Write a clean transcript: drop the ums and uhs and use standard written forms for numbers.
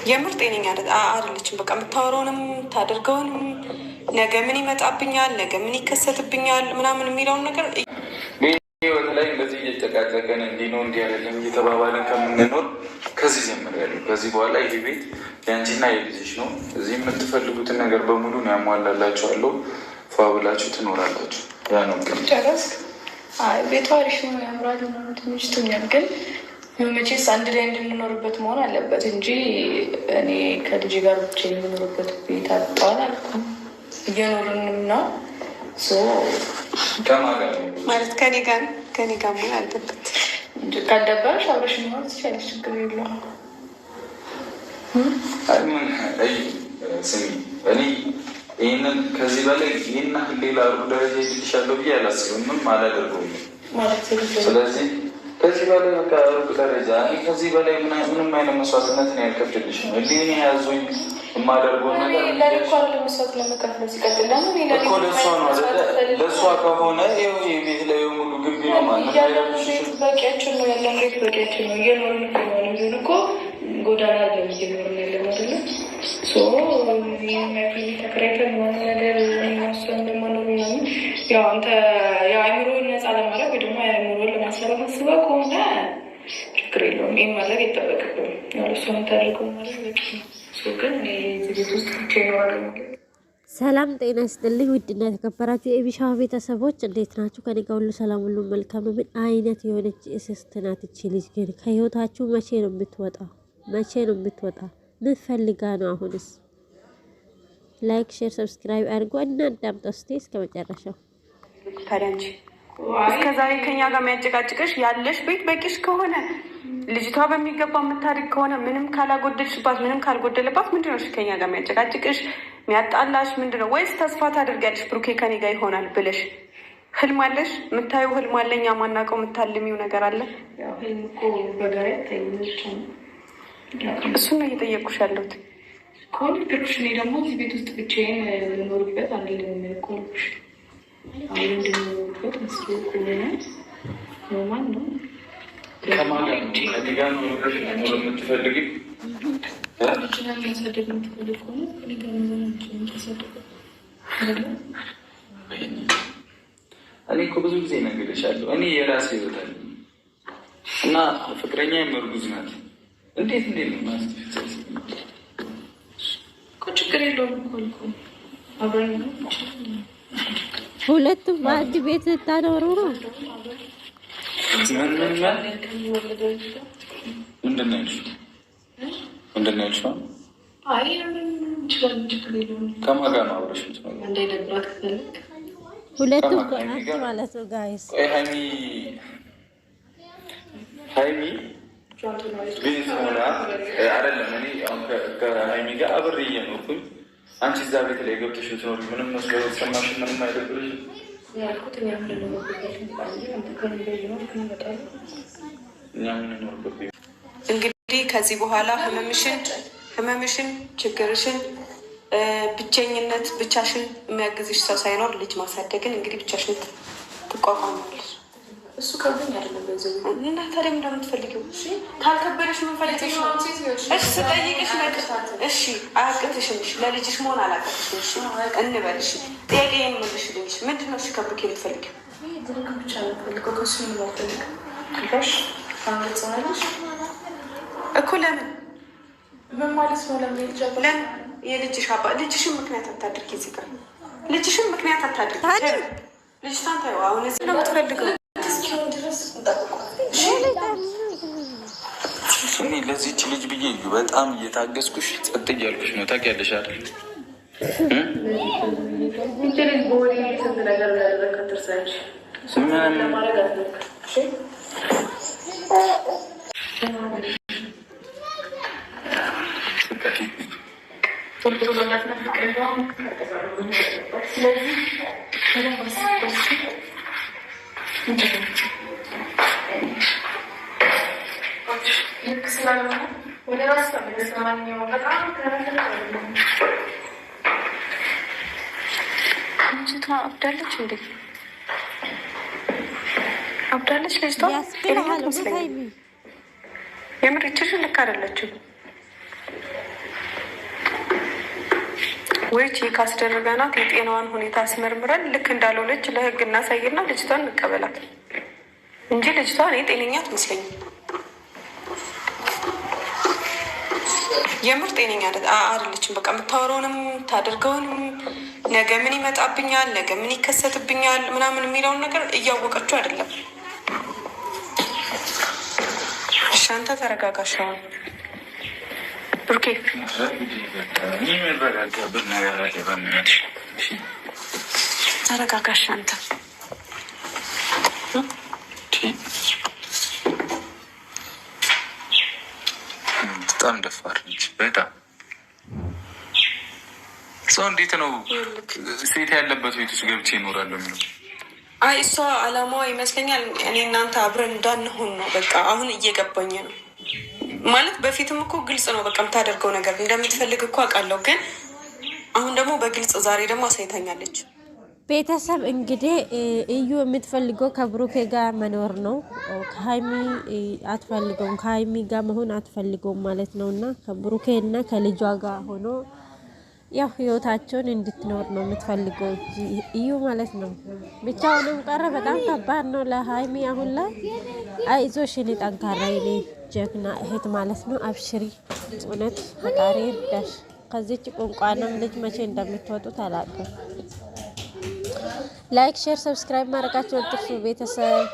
የምር ጤነኛ አይደለችም። በቃ የምታወራውንም ታደርገውንም ነገ ምን ይመጣብኛል፣ ነገ ምን ይከሰትብኛል ምናምን የሚለውን ነገር ህይወት ላይ እንደዚህ እየጨቃጨቀን እንዲህ ነው እንዲህ አይደለም እየተባባለን ከምንኖር ከዚህ ጀምር ያለ ከዚህ በኋላ ይህ ቤት የአንቺና የልጅሽ ነው። እዚህ የምትፈልጉትን ነገር በሙሉ ነው ያሟላላችኋለሁ። ፏ ብላችሁ ትኖራላችሁ። ያ ነው ጨረስክ? ቤቱ አሪፍ ነው፣ ያምራል፣ ትንሽቶኛል። ግን መቼስ አንድ ላይ እንድንኖርበት መሆን አለበት እንጂ እኔ ከልጅ ጋር ብቻ የምኖርበት ቤት አጣዋል አልኩም። እየኖርንም ነው ማለት ከኔ ጋር መሆን አለበት። ካልደበረሽ አብረሽ መሆን ትችያለሽ፣ ችግር የለውም። ስሚ እኔ ይህንን ከዚህ በላይ ይህን ሌላ ሩቅ ደረጃ ይልሻለሁ ብዬ አላስብም፣ አላደርገውም። ስለዚህ ከዚህ በላይ በቃ ሩቅ ደረጃ ከዚህ በላይ ምንም አይነት መስዋዕትነትን ያልከፍልልሽም እኔ ያዙኝ የማደርገውን ነገር እኮ ለእሷ ከሆነ ቤት ላይ ሙሉ ግቢ ነው ማለት በቂያችን ነው ያለን ቤት በቂያችን ነው። እየኖርን ሆን እኮ ጎዳና ለ እየኖርን ያለ አይደለ ተከራይተን ሆነ ነገር ማስረ እንደማኖር ምናምን ያው አንተ የአእምሮን ነፃ ለማድረግ ወይ ደግሞ የአእምሮን ለማሰራት አስባ ከሆነ ችግር የለውም። ይህም ማድረግ አይጠበቅብም። ያው እሷ የምታደርገው ማለት በቂ ነው። ግን ቤት ውስጥ ብቻ ይኖራል ማለት ነው። ሰላም ጤና ይስጥልኝ። ውድና የተከበራችሁ የኤቢሻ ቤተሰቦች እንዴት ናችሁ? ከኔ ጋር ሁሉ ሰላም ሁሉ መልካም ነው። ምን አይነት የሆነች እስስት ናት እቺ ልጅ ግን ከህይወታችሁ መቼ ነው የምትወጣው? መቼ ነው የምትወጣው? ምን ፈልጋ ነው? አሁንስ ላይክ፣ ሼር፣ ሰብስክራይብ አድርጎ እና አዳምጠው እስቲ እስከ መጨረሻው። ታዲያ እንጂ እስከዛሬ ከኛ ጋር የሚያጨቃጭቅሽ ያለሽ ቤት በቂሽ ከሆነ ልጅቷ በሚገባ የምታድግ ከሆነ ምንም ካላጎደልሽባት ምንም ካልጎደለባት ምንድነው ከኛ ጋር የሚያጨቃጭቅሽ የሚያጣላሽ ምንድነው? ወይስ ተስፋ ታደርጊያለሽ ብሩኬ ከኔ ጋር ይሆናል ብለሽ ህልም አለሽ? የምታየው ህልም አለ፣ እኛ ማናውቀው የምታልሚው ነገር አለ። እሱን ነው እየጠየቅኩሽ ያለሁት። ኮልኩሽ እኔ ደግሞ እዚህ ቤት ውስጥ ብቻዬን ልኖርበት አንልም። ኮልኩሽ አሁን እንድኖርበት መስሎ ከሆነ ማን ነው እኔ እኮ ብዙ ጊዜ እነግርሻለሁ፣ እኔ የራሴ ህይወት አለኝ እና ፍቅረኛ የመርጉዝ ናት። እንዴት ነው ማስተፍጨት እኮ ችግር የለውም እኮ አብረን ሁለቱም በአንድ ቤት ልታኖሩ ነው። ምንድን ነው ያልሽው? ከማን ጋር ነው አብረሽ ሁለቱም ማለት ነው ጋይስ? ሀይሚ ቤት ሆና አይደለም። እኔ ከሀይሚ ጋር አብሬ እየኖርኩኝ አንቺ እዛ ቤት ላይ ገብተሽ ብትኖሪ ምንም መስሎ የተሰማሽ ምንም አይደብርሽ? እንግዲህ ከዚህ በኋላ ህመምሽን፣ ችግርሽን፣ ብቸኝነት ብቻሽን የሚያግዝሽ ሰው ሳይኖር ልጅ ማሳደግን እንግዲህ ብቻሽን ትቋቋማለሽ። እሱ ከብኝ አይደለም በዚህ እና ታዲያ ምንድን ነው የምትፈልጊው? ካልከበደሽ የምንፈልግሽ ነው። እሺ ስጠይቅሽ እሺ አያቅትሽም። እሺ ለልጅሽ መሆን አላቅትሽም። እሺ እንበል። እሺ ጥያቄ የምልሽልኝ ምንድን ነው? እሺ ከብሩኬ የምትፈልጊው ብቻ ነው። ከሱ ምን አልፈልግም። ከሽ አንገጽናለሽ እኮ ለምን ምን ማለት ነው? ለምን የልጅሽ አባ ልጅሽን ምክንያት አታድርጊ። እዚህ ጋር ልጅሽን ምክንያት አታድርጊ። ልጅቷን ታዩ። አሁን እዚህ ነው የምትፈልገው። እኔ ለዚህች ልጅ ብዬ በጣም እየታገዝኩሽ ጸጥ እያልኩሽ ነው። ታውቂያለሽ አይደል? አብዳለች እንዴ? አብዳለች ልጅቷ። የምር ይችሽ ልክ አይደለችም። ወይ ቼክ አስደርገናት የጤናዋን ሁኔታ አስመርምረን ልክ እንዳልሆነች ለህግ እናሳይና ልጅቷን እንቀበላት እንጂ ልጅቷ እኔ ጤነኛ አትመስለኝም። የምር ጤነኛ አይደለችም። በቃ የምታወራውንም ታደርገውንም ነገ ምን ይመጣብኛል፣ ነገ ምን ይከሰትብኛል ምናምን የሚለውን ነገር እያወቀችው አይደለም። እሺ አንተ ተረጋጋሽ። አሁን ብሩኬ ተረጋጋሽ አንተ። በጣም ደፋር ነች። በጣም ሰው እንዴት ነው ሴት ያለበት ቤት ውስጥ ገብቼ ይኖራለሁ የሚለው? አይ እሷ አላማዋ ይመስለኛል እኔ እናንተ አብረን እንዳንሆን ነው። በቃ አሁን እየገባኝ ነው ማለት በፊትም እኮ ግልጽ ነው በቃ የምታደርገው ነገር እንደምትፈልግ እኮ አውቃለሁ። ግን አሁን ደግሞ በግልጽ ዛሬ ደግሞ አሳይታኛለች። ቤተሰብ እንግዲህ እዩ የምትፈልገው ከብሩኬ ጋር መኖር ነው። ከሀይሚ አትፈልገውም፣ ከሀይሚ ጋር መሆን አትፈልገውም ማለት ነው። እና ከብሩኬ እና ከልጇ ጋር ሆኖ ያው ህይወታቸውን እንድትኖር ነው የምትፈልገው እዩ ማለት ነው። ብቻውንም ቀረ በጣም ከባድ ነው ለሀይሚ አሁን ላይ። አይዞሽ የኔ ጠንካራ የኔ ጀግና እህት ማለት ነው። አብሽሪ፣ እውነት ፈጣሪ ይርዳሽ። ከዚች ቁንቋንም ልጅ መቼ እንደምትወጡት አላውቅም። ላይክ፣ ሼር፣ ሰብስክራይብ ማድረጋችሁ አትርሱ ቤተሰብ።